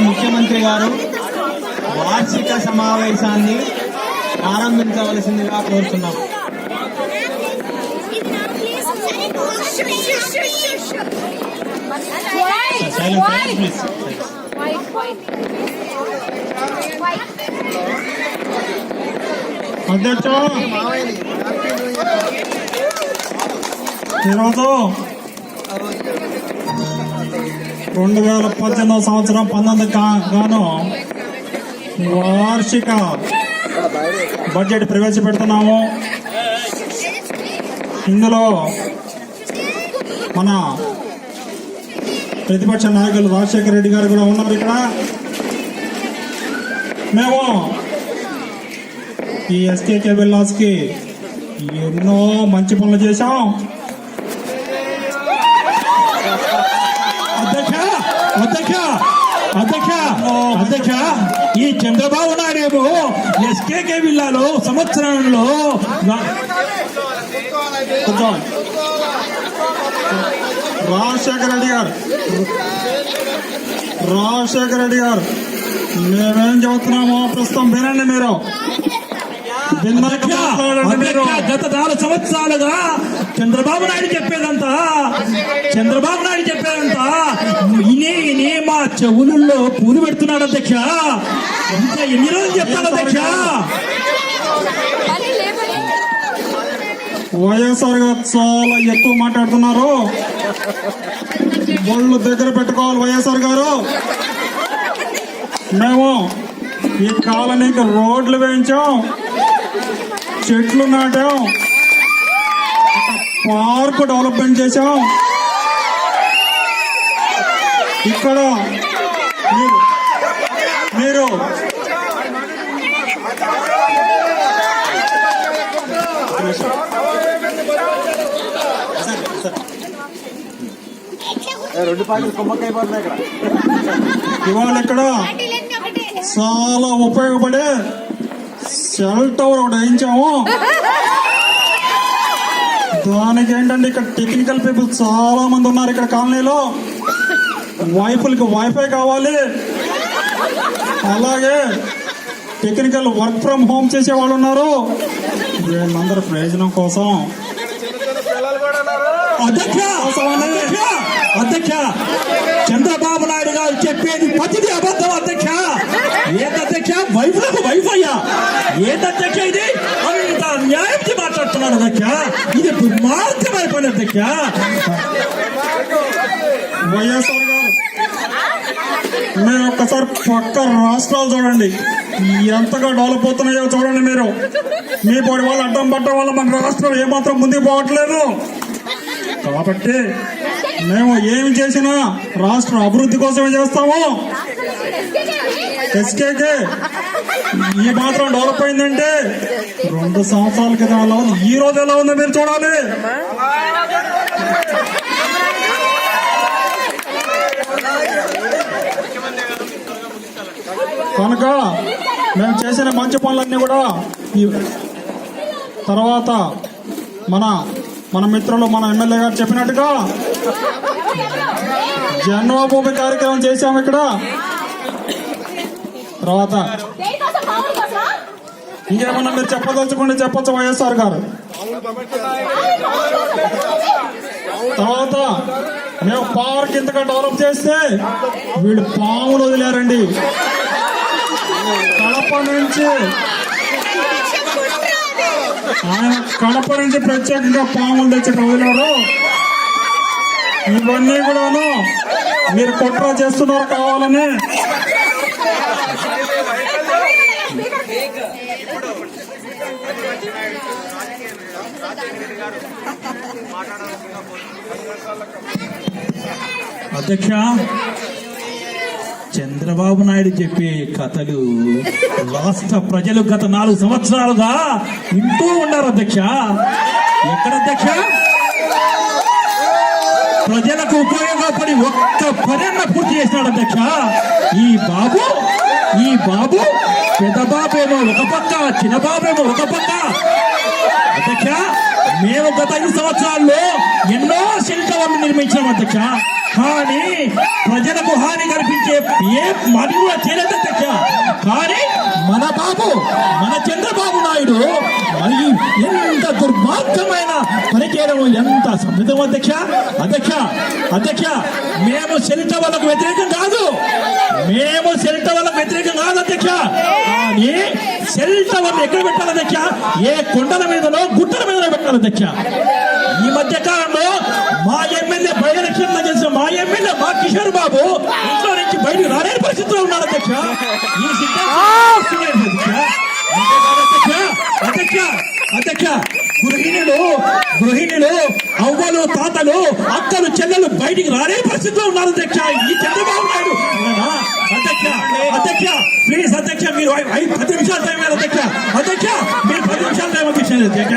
ముఖ్యమంత్రి గారు వార్షిక సమావేశాన్ని ప్రారంభించవలసిందిగా కోరుతున్నాం. అధ్యక్ష, ఈరోజు 2018 సంవత్సరం 19 గాను వార్షిక బడ్జెట్ ప్రవేశపెడుతున్నాము. ఇందులో మన ప్రతిపక్ష నాయకులు రాజశేఖర రెడ్డి గారు కూడా ఉన్నారు. ఇక్కడ మేము ఈ ఎస్కేకే విల్లాస్ కి ఎన్నో మంచి పనులు చేశాం. అధ్యక్ష, ఈ చంద్రబాబు నాయుడు ఏమో ఎస్కేకే విల్లాలో సంవత్సరంలో రాజశేఖర రెడ్డి గారు మేమేం చెబుతున్నామో ప్రస్తుతం వినండి. మీరు గత 4 సంవత్సరాలుగా చంద్రబాబు నాయుడు చెప్పేదంతా ఇనే మా చెవులలో పూలు పెడుతున్నాడు అధ్యక్ష. ఇంకా ఎన్ని రోజులు చెప్తాడు అధ్యక్ష? వైఎస్ఆర్ గారు చాలా ఎక్కువ మాట్లాడుతున్నారు. ఒళ్ళు దగ్గర పెట్టుకోవాలి వైఎస్ఆర్ గారు. మేము ఈ కాలనీకి రోడ్లు వేయించాం, చెట్లు నాటాం, పార్కు డెవలప్మెంట్ చేశాం. ఇక్కడ మీరు ఇవాళ ఇక్కడ చాలా ఉపయోగపడే సెల్ టవర్ ఒకటి వేయించాము. దానికి ఏంటంటే ఇక్కడ టెక్నికల్ పీపుల్ చాలా మంది ఉన్నారు. ఇక్కడ కాలనీలో వైఫులకి వైఫై కావాలి, అలాగే టెక్నికల్ వర్క్ ఫ్రమ్ హోమ్ చేసే వాళ్ళు ఉన్నారు. వీళ్ళందరూ ప్రయోజనం కోసం అధ్యక్ష, చంద్రబాబు నాయుడు గారు చెప్పేది ప్రతిదీ అబద్ధం అధ్యక్ష. ఏంటధ్యక్ష? వైఫ్లకు వైఫయ్యా? ఏంటధ్యక్ష ఇది? అంత న్యాయంతో మాట్లాడుతున్నాను అధ్యక్ష. ఇది దుర్మార్గమైన పని అధ్యక్ష. వైఎస్ఆర్ గారు, మీరు ఒక్కసారి పక్క రాష్ట్రాలు చూడండి, ఎంతగా డెవలప్ అవుతున్నాయో చూడండి. మీరు మీ పొడి వాళ్ళు అడ్డం పట్టడం వల్ల మన రాష్ట్రం ఏమాత్రం ముందుకు పోవట్లేదు. కాబట్టి మేము ఏమి చేసినా రాష్ట్ర అభివృద్ధి కోసమే చేస్తాము. ఎస్కేకే ఈ మాత్రం డెవలప్ అయిందంటే 2 సంవత్సరాల క్రితం ఎలా ఉంది, ఈ రోజు ఎలా ఉందో మీరు చూడాలి. కనుక మేము చేసిన మంచి పనులన్నీ కూడా తర్వాత మన మిత్రులు మన ఎమ్మెల్యే గారు చెప్పినట్టుగా జన్మభూమి కార్యక్రమం చేశాము. ఇక్కడ తర్వాత ఇంకేమన్నా మీరు చెప్పదలుచుకుంటే చెప్పచ్చు వైఎస్ఆర్ గారు. తర్వాత మేము పార్క్ ఇంతగా డెవలప్ చేస్తే వీళ్ళు పాములు వదిలారండి. కడప నుంచి ప్రత్యేకంగా పాములు తెచ్చి వదిలారు. ఇవన్నీ కూడాను మీరు కుట్ర చేస్తున్నారు కావాలని. అధ్యక్ష, చంద్రబాబు నాయుడు చెప్పే కథలు రాష్ట్ర ప్రజలు గత 4 సంవత్సరాలుగా వింటూ ఉన్నారు అధ్యక్ష. ఎక్కడ అధ్యక్ష? ప్రజలకు ఉపయోగపడి ఒక్క పర్యటన పూర్తి చేసినాడు అధ్యక్ష. ఈ బాబు పెద్ద బాబేమో ఒక పక్క, చిన్న బాబేమో ఒక పక్క. అధ్యక్ష, మేము గత 5 సంవత్సరాల్లో ఎన్నో శిల్పవన్ను నిర్మించాం అధ్యక్ష. కానీ ప్రజలకు హాని కల్పించే ఏ మాట కూడా చేయలేదు అధ్యక్ష. కానీ మన బాబు, మన చంద్రబాబు నాయుడు మరి ఎంత దుర్మార్గమైన పని చేయడం, ఎంత సంసిద్ధం అధ్యక్ష. అధ్యక్ష, మేము సెల్ట వాళ్ళకు వ్యతిరేకం కాదు, అధ్యక్ష. కానీ సెల్ట వాళ్ళు ఎక్కడ పెట్టాలి అధ్యక్ష? ఏ కొండల మీదనో గుట్టల మీదనో పెట్టాలి అధ్యక్ష. ఈ మధ్య కాలంలో మా ఎమ్మెల్యే బై ఎలక్షన్ లో చేసిన మా ఎమ్మెల్యే మా కిషోర్ బాబు ఇంట్లో నుంచి బయటకు రాలేని పరిస్థితిలో ఉన్నారు అధ్యక్ష. ఈ అధ్యక్ష, గృహిణులు అవ్వలు, తాతలు, అక్కలు, చెల్లెలు బయటికి రాలే పరిస్థితిలో ఉన్నారు అధ్యక్ష. ఈ చంద్రబాబు నాయుడు అధ్యక్ష ప్లీజ్ అధ్యక్ష, మీరు 10 నిమిషాలు టైం అధ్యక్ష. మీరు 10 నిమిషాలు టైం అధ్యక్ష.